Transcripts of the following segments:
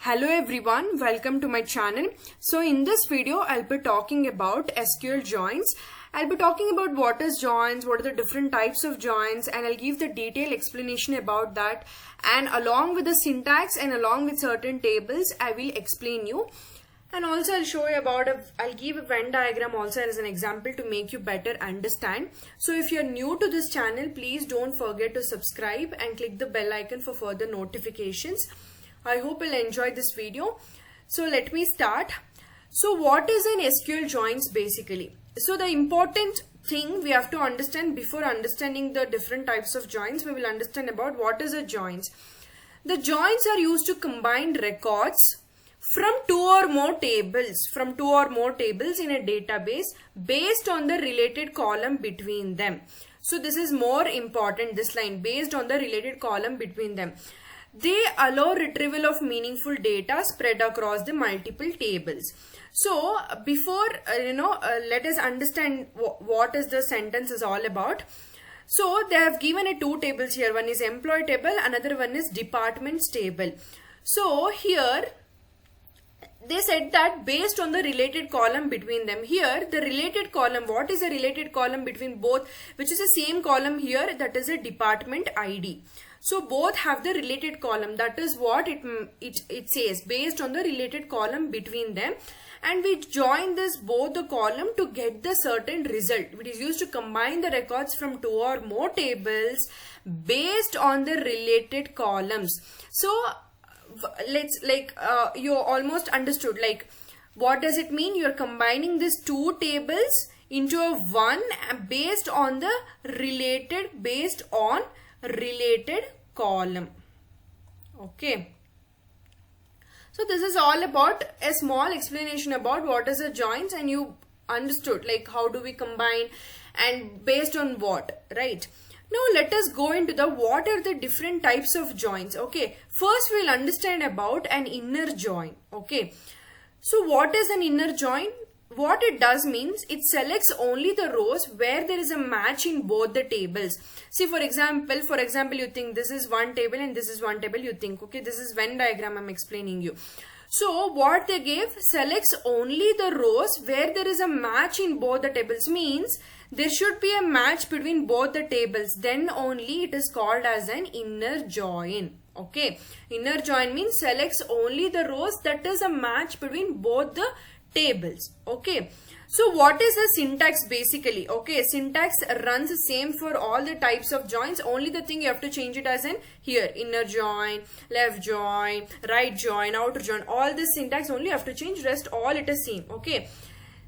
Hello everyone, welcome to my channel. So in this video I'll be talking about SQL joins. I'll be talking about what is joins, what are the different types of joins, and I'll give the detailed explanation about that, and along with the syntax and along with certain tables I will explain you. And also I'll show you about I'll give a Venn diagram also as an example to make you better understand. So if you're new to this channel, please don't forget to subscribe and click the bell icon for further notifications. I hope you'll enjoy this video. So let me start. So what is an SQL joins basically? So the important thing we have to understand before understanding the different types of joins, we will understand about what is a joins. The joins are used to combine records from two or more tables in a database based on the related column between them. So this is more important, this line, based on the related column between them. They allow retrieval of meaningful data spread across the multiple tables. So before let us understand what is the sentence is all about. So they have given two tables here. One is employee table, another one is departments table. So here they said that based on the related column between them. Here the related column, what is the related column between both, which is the same column here, that is a department ID. So both have the related column, that is what it says, based on the related column between them, and we join this both the column to get the certain result. It is used to combine the records from two or more tables based on the related columns. So let's you almost understood, like what does it mean? You're combining these two tables into a one based on the related column. Okay, so this is all about a small explanation about what is a joins, and you understood like how do we combine and based on what, right? Now let us go into the what are the different types of joins. Okay, first we'll understand about an inner join. Okay, so what is an inner join? What it does means it selects only the rows where there is a match in both the tables. See, for example, you think this is one table and this is one table. You think, okay, this is Venn diagram I'm explaining you. So what they gave, selects only the rows where there is a match in both the tables, means there should be a match between both the tables. Then only it is called as an inner join. Okay, inner join means selects only the rows that is a match between both the tables. Okay, so what is the syntax basically? Okay, syntax runs the same for all the types of joins. Only the thing you have to change it as in here, inner join, left join, right join, outer join. All this syntax only you have to change, rest all it is same. Okay,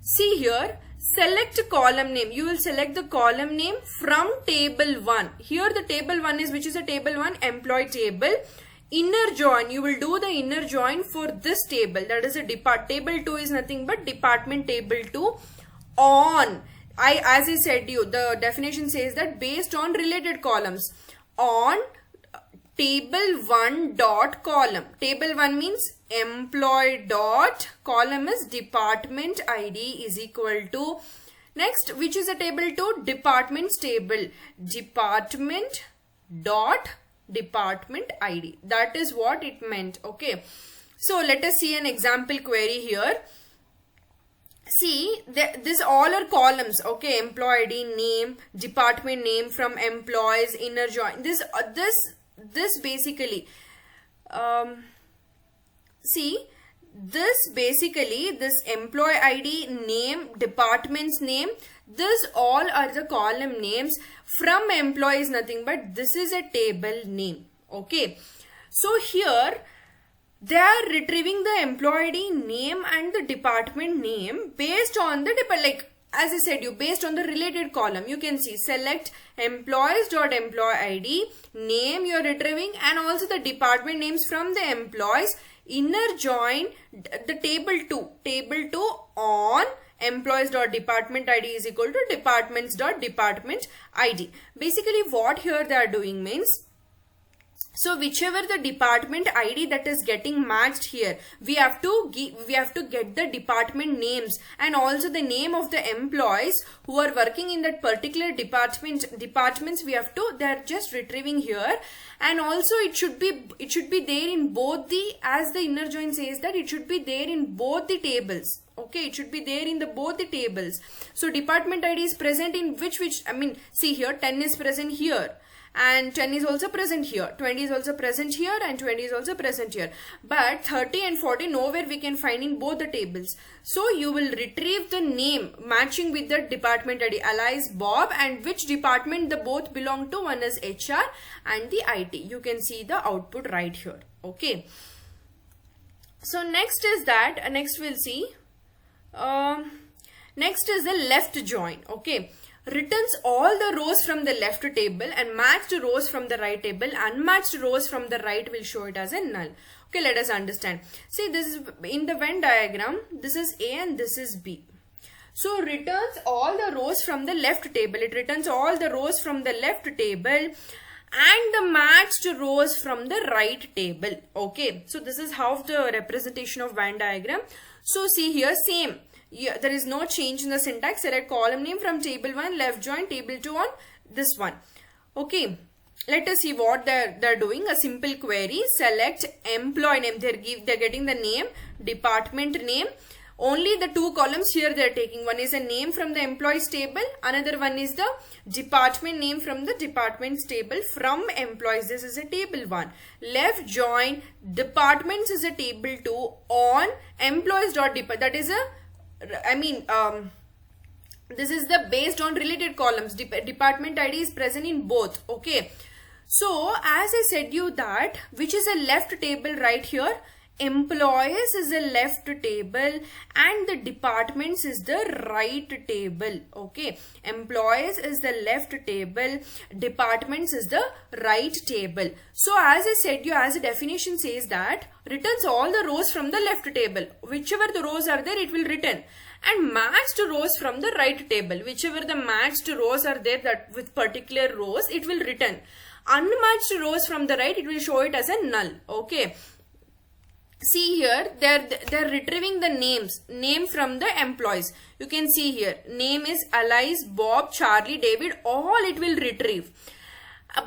see here, select column name. You will select the column name from table 1. Here the table 1 is, which is a table 1, employee table. Inner join, you will do the inner join for this table, that is a table 2 is nothing but department table 2 on, as I said you, the definition says that based on related columns, on table 1 dot column. Table 1 means employee dot column is department ID is equal to, next which is a table 2, departments table, department dot department ID. That is what it meant. Okay, so let us see an example query here. See, this all are columns. Okay, employee ID, name, department name from employees, inner join. This basically, see, this basically, this employee ID, name, department's name, this all are the column names. From employee is nothing but this is a table name. Okay, so here they are retrieving the employee ID name and the department name based on the like as I said you, based on the related column. You can see select employees.employee ID, name you are retrieving, and also the department names from the employees. Inner join the table 2 on employees.department ID is equal to departments.department ID. Basically what here they are doing means, so whichever the department ID that is getting matched here, we have to get the department names and also the name of the employees who are working in that particular departments we have to, they are just retrieving here, and also it should be there in both the, as the inner join says that it should be there in both the tables. Okay, it should be there in the both the tables. So department ID is present in which I mean, see here 10 is present here, and 10 is also present here, 20 is also present here, and 20 is also present here. But 30 and 40 nowhere we can find in both the tables. So you will retrieve the name matching with the department ID, alias Bob, and which department the both belong to. One is HR and the IT. You can see the output right here. Okay. So next is that, next we'll see. Next is the left join. Okay, returns all the rows from the left table and matched rows from the right table. Unmatched rows from the right will show it as a null. Okay, let us understand. See, this is in the Venn diagram. This is A and this is B. So returns all the rows from the left table. It returns all the rows from the left table and the matched rows from the right table. Okay, so this is how the representation of Venn diagram. So see here, same. Yeah, there is no change in the syntax. Select column name from table 1, left join, table 2 on this one. Okay, let us see what they're doing. A simple query. Select employee name. They're getting the name, department name. Only the two columns here they're taking. One is a name from the employees table. Another one is the department name from the departments table from employees. This is a table 1. Left join departments is a table 2 on employees.depart. That is a, this is the based on related columns. Department ID is present in both. Okay. So as I said you that, which is a left table right here, employees is the left table and the departments is the right table. Okay, employees is the left table, departments is the right table. So as I said you, as the definition says that, returns all the rows from the left table. Whichever the rows are there, it will return. And matched rows from the right table. Whichever the matched rows are there, that with particular rows, it will return. Unmatched rows from the right, it will show it as a null. Okay. See here, they're retrieving the name from the employees. You can see here, name is Alice, Bob, Charlie, David, all it will retrieve.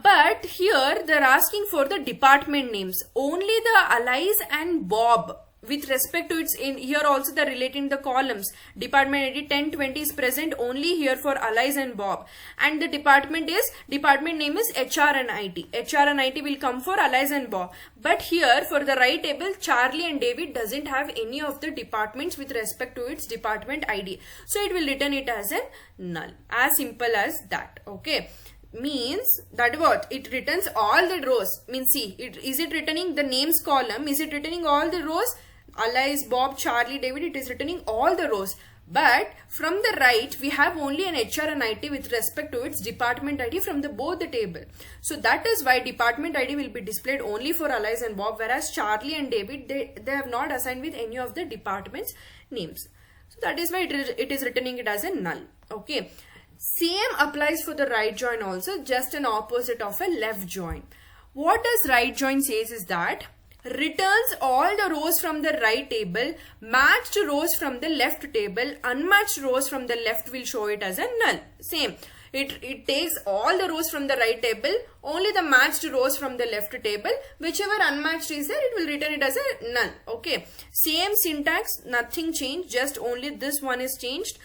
But here they're asking for the department names. Only the Alice and Bob with respect to its, in here also they're relating the columns. Department ID 10, 20 is present only here for Alice and Bob. And the department name is HR and IT. HR and IT will come for Alice and Bob. But here for the right table, Charlie and David doesn't have any of the departments with respect to its department ID. So it will return it as a null. As simple as that. Okay. Means that what? It returns all the rows. Means see, is it returning the names column? Is it returning all the rows? Alice, Bob, Charlie, David, it is returning all the rows. But from the right, we have only an HR and IT with respect to its department ID from both the table. So that is why department ID will be displayed only for Alice and Bob, whereas Charlie and David, they have not assigned with any of the departments names. So that is why it is returning it as a null. Okay. Same applies for the right join also, just an opposite of a left join. What does right join says is that returns all the rows from the right table, matched rows from the left table, unmatched rows from the left will show it as a null. Same. It takes all the rows from the right table, only the matched rows from the left table. Whichever unmatched is there, it will return it as a null. Okay. Same syntax, nothing changed, just only this one is changed.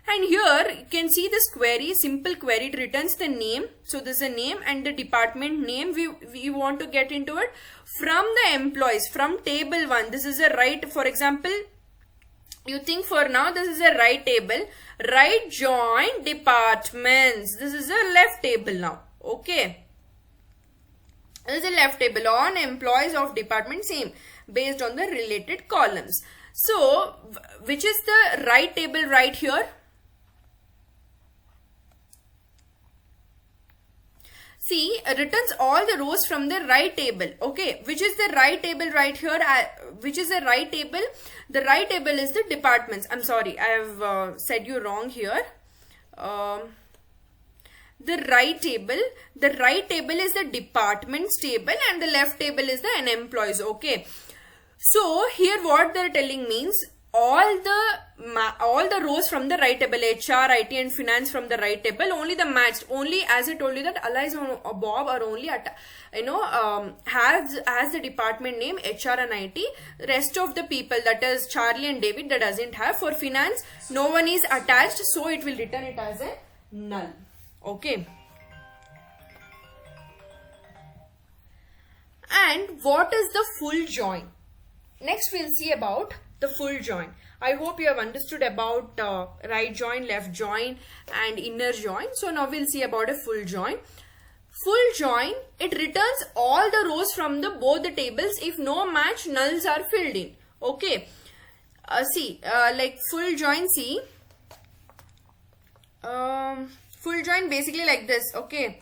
And here you can see this query, simple query, it returns the name. So this is a name and the department name we want to get into it from the employees, from table 1. This is a right, for example, you think for now this is a right table, right join departments. This is a left table now. Okay. This is a left table on employees of department, same, based on the related columns. So which is the right table right here? See, returns all the rows from the right table. Okay, which is the right table right here? Which is the right table? The right table is the departments. I'm sorry, I have said you wrong here. The right table is the departments table and the left table is the employees. Okay. So here what they're telling means all the rows from the right table, HR, IT and finance from the right table, only the matched, only as I told you that Alice or Bob are only at, has the department name HR and IT. Rest of the people, that is Charlie and David, that doesn't have. For finance, no one is attached, so it will return it as a null. Okay. And what is the full join? Next we'll see about the full join. I hope you have understood about right join, left join and inner join. So now we'll see about a full join. Full join, it returns all the rows from both the tables if no match nulls are filled in. Okay. Like full join, see. Full join basically like this. Okay.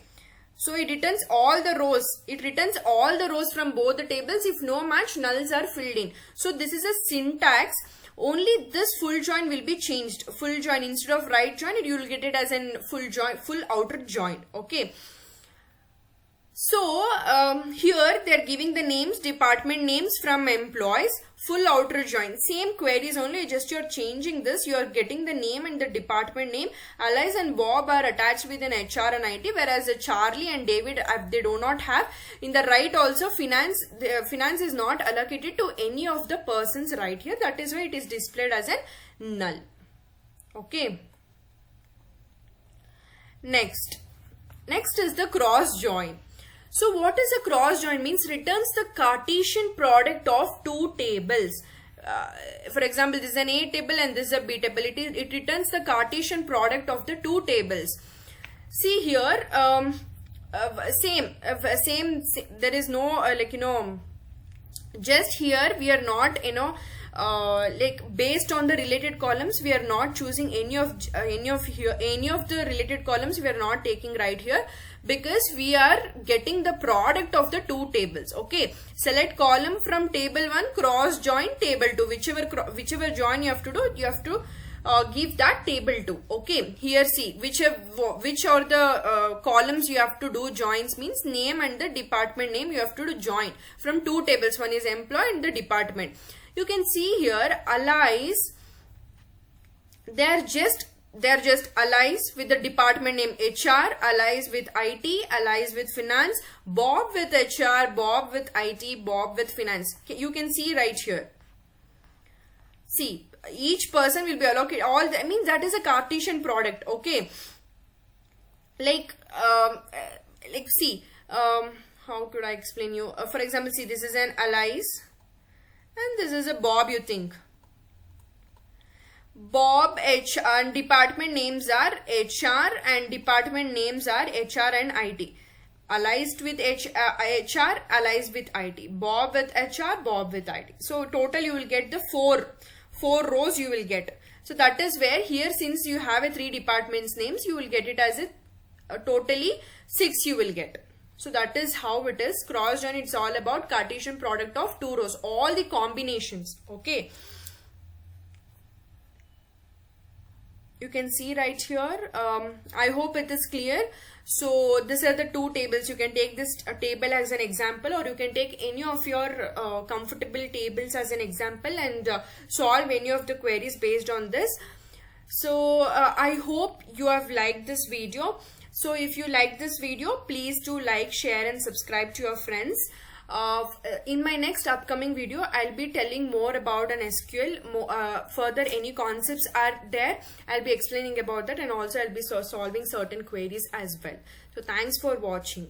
So it returns all the rows. It returns all the rows from both the tables if no match nulls are filled in. So this is a syntax. Only this full join will be changed. Full join, instead of right join, you will get it as a full join, full outer join. Okay. So here they are giving the names, department names from employees, full outer join. Same queries only, just you are changing this. You are getting the name and the department name. Alice and Bob are attached with an HR and IT, whereas Charlie and David, they do not have. In the right also, finance is not allocated to any of the persons right here. That is why it is displayed as a null. Okay. Next is the cross join. So what is a cross join? Means returns the Cartesian product of two tables. For example, this is an A table and this is a B table. It returns the Cartesian product of the two tables. See here, same. There is no just here we are not based on the related columns, we are not choosing any of the related columns. We are not taking right here, because we are getting the product of the two tables. Okay, select column from table 1, cross join table 2. Whichever join you have to do, you have to give that table 2. Okay, here see which are the columns you have to do joins, means name and the department name you have to do join from two tables. One is employee and the department. You can see here allies, they are just allies with the department name HR, allies with IT, allies with finance, Bob with HR, Bob with IT, Bob with finance. You can see right here. See, each person will be allocated all the, I mean that is a Cartesian product. Okay, see, how could I explain you? For example, see, this is an allies and this is a Bob. You think Bob, HR, and department names are HR and department names are HR and IT. Allies with HR, allies with IT. Bob with HR, Bob with IT. So total you will get the four rows you will get. So that is where here, since you have a 3 departments names, you will get it as a totally 6 you will get. So that is how it is. Cross join, it's all about Cartesian product of 2 rows, all the combinations. Okay, you can see right here. I hope it is clear. So these are the 2 tables. You can take this table as an example, or you can take any of your comfortable tables as an example and solve any of the queries based on this. So I hope you have liked this video. So if you like this video, please do like, share and subscribe to your friends. In my next upcoming video, I'll be telling more about an SQL. Further, any concepts are there, I'll be explaining about that, and also I'll be solving certain queries as well. So thanks for watching.